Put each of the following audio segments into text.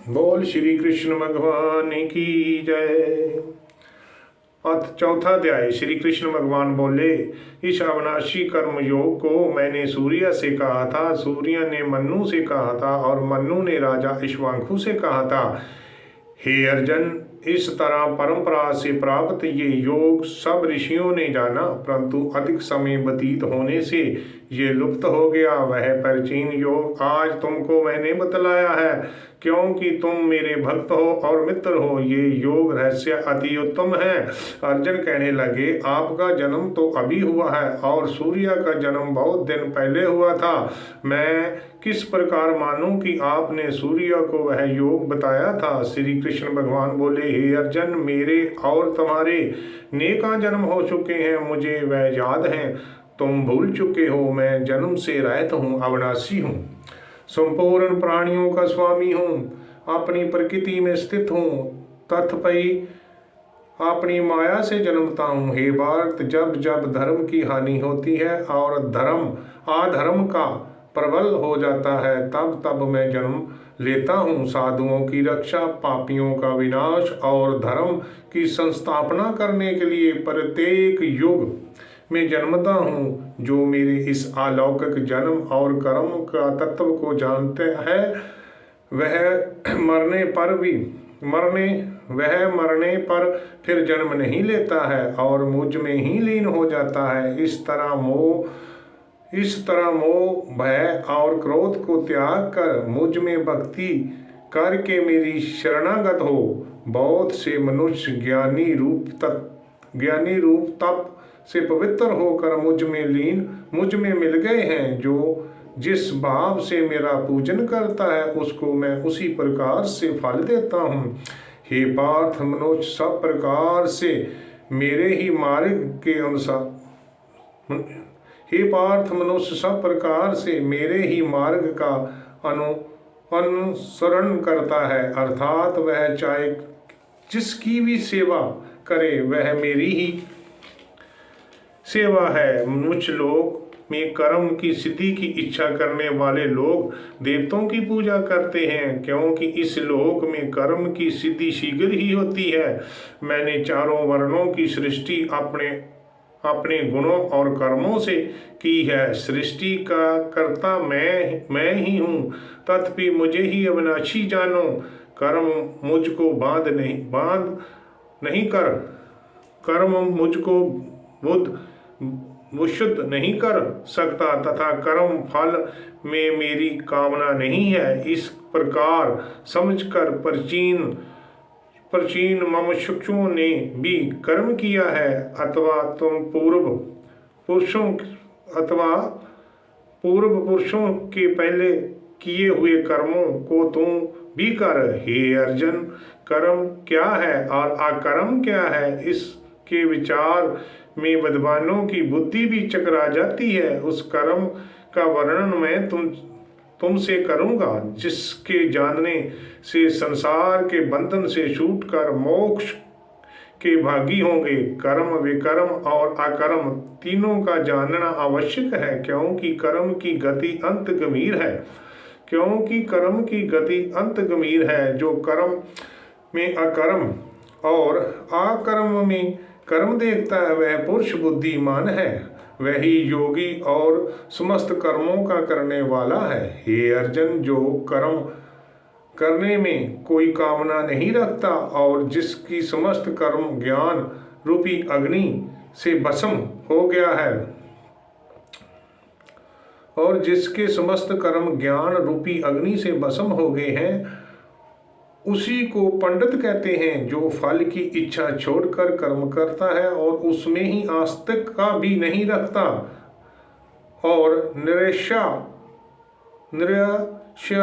बोल श्री कृष्ण भगवान की जय। अथ चौथा अध्याय। श्री कृष्ण भगवान बोले, इस अविनाशी कर्म योग को मैंने सूर्य से कहा था, सूर्य ने मन्नु से कहा था और मन्नु ने राजा इक्ष्वाकु से कहा था। हे अर्जुन, इस तरह परंपरा से प्राप्त ये योग सब ऋषियों ने जाना, परंतु अधिक समय व्यतीत होने से ये लुप्त हो गया। वह प्राचीन योग आज तुमको मैंने बतलाया है, क्योंकि तुम मेरे भक्त हो और मित्र हो। ये योग रहस्य अति उत्तम है। अर्जुन कहने लगे, आपका जन्म तो अभी हुआ है और सूर्य का जन्म बहुत दिन पहले हुआ था। मैं किस प्रकार मानूं कि आपने सूर्य को वह योग बताया था। श्री कृष्ण भगवान बोले, हे अर्जुन, मेरे और तुम्हारे नेका जन्म हो चुके हैं, मुझे वह याद हैं। तुम भूल चुके हो, मैं जन्म से रहित हूँ, अविनाशी हूँ, संपूर्ण प्राणियों का स्वामी हूँ, अपनी प्रकृति में स्थित हूँ, तत्पई अपनी माया से जन्मता हूँ। हे भारत, जब जब धर्म की हानि होती है और धर्म अधर्म का प्रबल हो जाता है, तब तब मैं जन्म लेता हूँ। साधुओं की रक्षा, पापियों का विनाश और धर्म की संस्थापना करने के लिए प्रत्येक युग में जन्मता हूँ। जो मेरे इस अलौकिक जन्म और कर्म का तत्व को जानते हैं, वह मरने पर फिर जन्म नहीं लेता है और मुझ में ही लीन हो जाता है। इस तरह मोह, भय और क्रोध को त्याग कर मुझ में भक्ति करके मेरी शरणागत हो। बहुत से मनुष्य ज्ञानी रूप तप से पवित्र होकर मुझ में मिल गए हैं। जो जिस भाव से मेरा पूजन करता है, उसको मैं उसी प्रकार से फल देता हूँ। हे पार्थ, मनुष्य सब प्रकार से मेरे ही मार्ग के अनुसार हे पार्थ मनुष्य सब प्रकार से मेरे ही मार्ग का अनुसरण करता है, अर्थात वह चाहे जिसकी भी सेवा करे वह मेरी ही सेवा है। मुझ लोग में कर्म की सिद्धि की इच्छा करने वाले लोग देवताओं की पूजा करते हैं, क्योंकि इस लोक में कर्म की सिद्धि शीघ्र ही होती है। मैंने चारों वर्णों की सृष्टि अपने गुणों और कर्मों से की है। सृष्टि का कर्ता मैं ही हूँ, तथापि मुझे ही अविनाशी जानो। कर्म मुझको कर्म मुझको मुशुद्ध नहीं कर सकता तथा कर्म फल में मेरी कामना नहीं है। इस प्रकार समझकर प्राचीन मनुष्यों ने भी कर्म किया है, अथवा पूर्व पुरुषों के पहले किए हुए कर्मों को तुम भी कर। हे अर्जुन, कर्म क्या है और अकर्म क्या है, इसके विचार में विद्वानों की बुद्धि भी चकरा जाती है। उस कर्म का वर्णन मैं तुमसे करूंगा, जिसके जानने से संसार के बंधन से छूटकर मोक्ष के भागी होंगे। कर्म, विकर्म और अकर्म तीनों का जानना आवश्यक है, क्योंकि कर्म की गति अंत गंभीर है। जो कर्म में अकर्म और अकर्म में कर्म देखता है, वह पुरुष बुद्धिमान है, वही योगी और समस्त कर्मों का करने वाला है। हे अर्जुन, जो कर्म करने में कोई कामना नहीं रखता और जिसकी समस्त कर्म ज्ञान रूपी अग्नि से भस्म हो गया है और जिसके समस्त कर्म ज्ञान रूपी अग्नि से भस्म हो गए हैं, उसी को पंडित कहते हैं। जो फल की इच्छा छोड़कर कर्म करता है और उसमें ही आस्तिकता भी नहीं रखता और निरश्या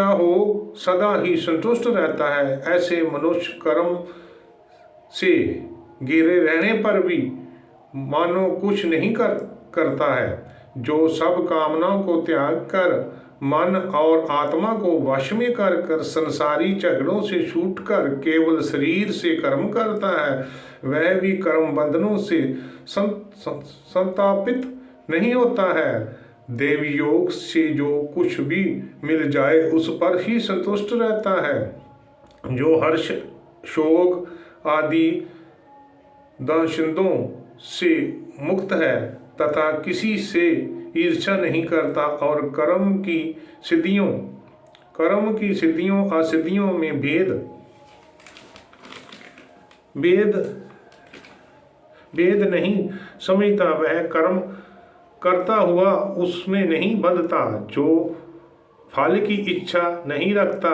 हो सदा ही संतुष्ट रहता है, ऐसे मनुष्य कर्म से घिरे रहने पर भी मानो कुछ नहीं करता है। जो सब कामनाओं को त्याग कर मन और आत्मा को वश में कर संसारी झगड़ों से छूटकर केवल शरीर से कर्म करता है, वह भी कर्म बंधनों से संतापित नहीं होता है। देवी योग से जो कुछ भी मिल जाए उस पर ही संतुष्ट रहता है। जो हर्ष शोक आदि दाशिंदों से मुक्त है तथा किसी से ईर्ष्या नहीं करता और कर्म की सिद्धियों असिद्धियों में भेद नहीं समझता, वह कर्म करता हुआ उसमें नहीं बंधता, जो फल की इच्छा नहीं रखता,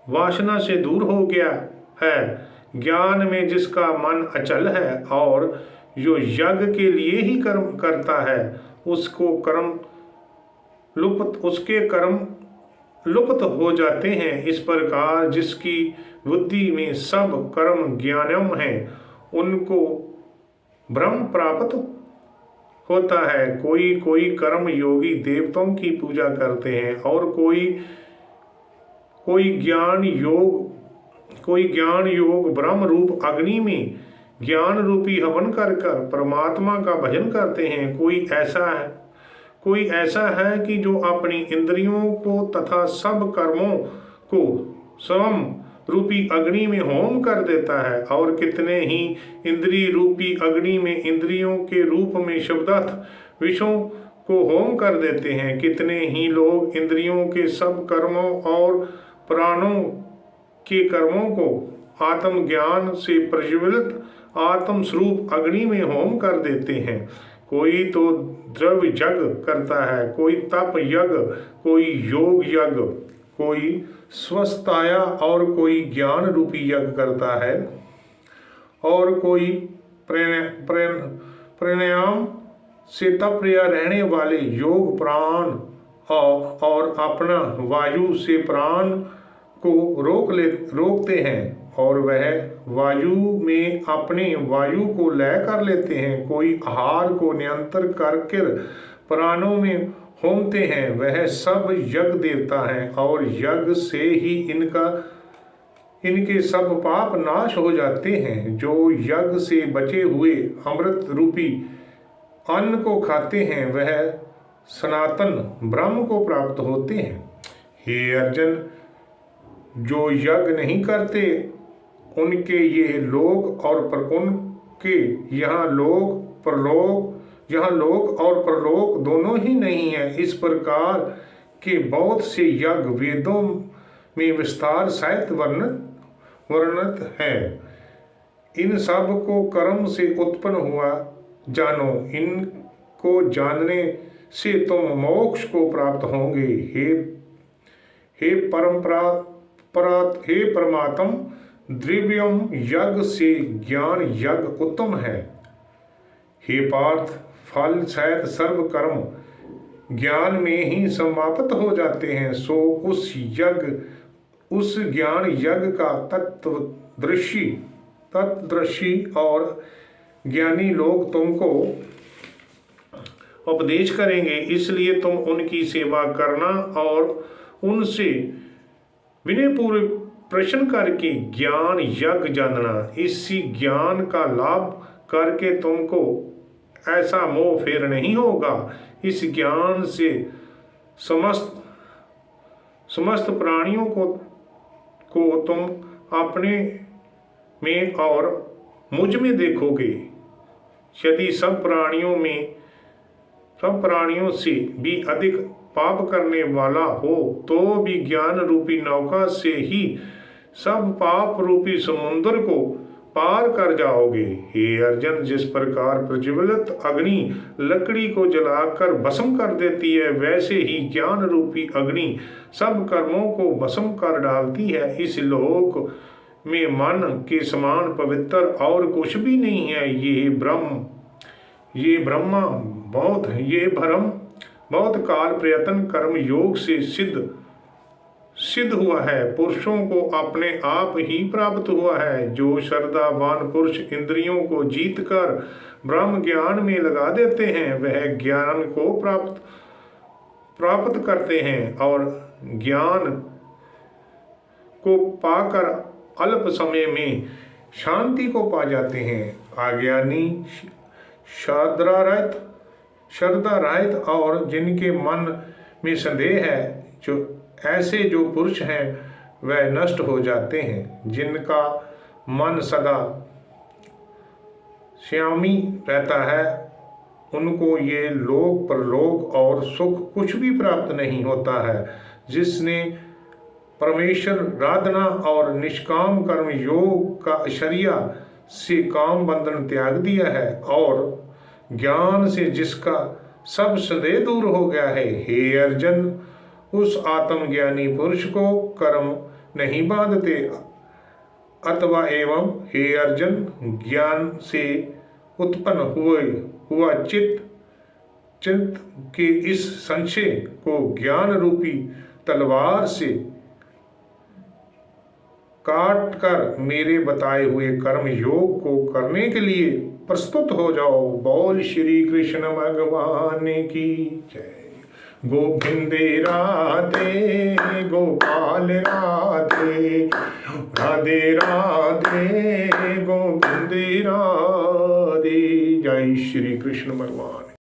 वासना से दूर हो गया है, ज्ञान में जिसका मन अचल है और जो यज्ञ के लिए ही कर्म करता है, उसके कर्म लुप्त हो जाते हैं। इस प्रकार जिसकी बुद्धि में सब कर्म ज्ञानम है, उनको ब्रह्म प्राप्त होता है। कोई कोई कर्म योगी देवताओं की पूजा करते हैं और कोई ज्ञान योग ब्रह्म रूप अग्नि में ज्ञान रूपी हवन कर परमात्मा का भजन करते हैं। कोई ऐसा है कि जो अपनी इंद्रियों को तथा सब कर्मों को स्वयं रूपी अग्नि में होम कर देता है, और कितने ही इंद्रिय रूपी अग्नि में इंद्रियों के रूप में शब्दार्थ विषयों को होम कर देते हैं। कितने ही लोग इंद्रियों के सब कर्मों और प्राणों के कर्मों को आत्मज्ञान से प्रज्वलित आत्म स्वरूप अग्नि में होम कर देते हैं। कोई तो द्रव्य यज्ञ करता है, कोई तप यज्ञ, कोई योग यज्ञ, कोई स्वस्थाया और कोई ज्ञान रूपी यज्ञ करता है, और कोई प्राणायाम से तपया रहने वाले योग प्राण और अपना वायु से प्राण को रोकते हैं, और वह वायु में अपने वायु को लय कर लेते हैं। कोई आहार को नियंत्रण करके प्राणों में होमते हैं। वह सब यज्ञ देवता हैं, और यज्ञ से ही इनके सब पाप नाश हो जाते हैं। जो यज्ञ से बचे हुए अमृत रूपी अन्न को खाते हैं, वह सनातन ब्रह्म को प्राप्त होते हैं। हे अर्जुन, जो यज्ञ नहीं करते उनके ये लोक और उनके यहाँ लोक और परलोक दोनों ही नहीं है। इस प्रकार के बहुत से यज्ञ वेदों में विस्तार सहित वर्णित है। इन सब को कर्म से उत्पन्न हुआ जानो, इनको जानने से तुम मोक्ष को प्राप्त होंगे। हे परमात्म, द्रव्यम यज्ञ से ज्ञान यज्ञ उत्तम है। हे पार्थ, फल सहित सर्व कर्म ज्ञान में ही समाप्त हो जाते हैं। सो उस ज्ञान यज्ञ का तत्वदर्शी और ज्ञानी लोग तुमको उपदेश करेंगे। इसलिए तुम उनकी सेवा करना और उनसे विनयपूर्वक प्रश्न करके ज्ञान यज्ञ जानना। इसी ज्ञान का लाभ करके तुमको ऐसा मोह फेर नहीं होगा। इस ज्ञान से समस्त प्राणियों को तुम अपने में और मुझ में देखोगे। यदि सब प्राणियों से भी अधिक पाप करने वाला हो तो भी ज्ञान रूपी नौका से ही सब पाप रूपी समुद्र को पार कर जाओगे। हे अर्जुन, जिस प्रकार प्रज्वलित अग्नि लकड़ी को जलाकर भस्म कर देती है, वैसे ही ज्ञान रूपी अग्नि सब कर्मों को भस्म कर डालती है। इस लोक में मन के समान पवित्र और कुछ भी नहीं है। ये भ्रम बहुत काल प्रयत्न कर्म योग से सिद्ध हुआ है। पुरुषों को अपने आप ही प्राप्त हुआ है। जो श्रद्धावान पुरुष इंद्रियों को जीत कर ब्रह्म ज्ञान में लगा देते हैं, वह ज्ञान को प्राप्त करते हैं और ज्ञान को पाकर अल्प समय में शांति को पा जाते हैं। अज्ञानी श्रद्धा रहित और जिनके मन में संदेह है, जो पुरुष हैं, वह नष्ट हो जाते हैं। जिनका मन सदा श्यामी रहता है उनको ये लोक परलोक और सुख कुछ भी प्राप्त नहीं होता है। जिसने परमेश्वर राधना और निष्काम कर्म योग का आश्चर्य से काम बंधन त्याग दिया है और ज्ञान से जिसका सब सदैव दूर हो गया है, हे अर्जुन, उस आत्मज्ञानी पुरुष को कर्म नहीं बांधते। अथवा एवं हे अर्जुन, ज्ञान से उत्पन्न हुआ चित्त के इस संशय को ज्ञान रूपी तलवार से काट कर मेरे बताए हुए कर्म योग को करने के लिए प्रस्तुत हो जाओ। बोल श्री कृष्ण भगवान की जय। गोविंदे राधे गोपाल राधे, राधे राधे गोविंदे राधे। जय श्री कृष्ण भगवान।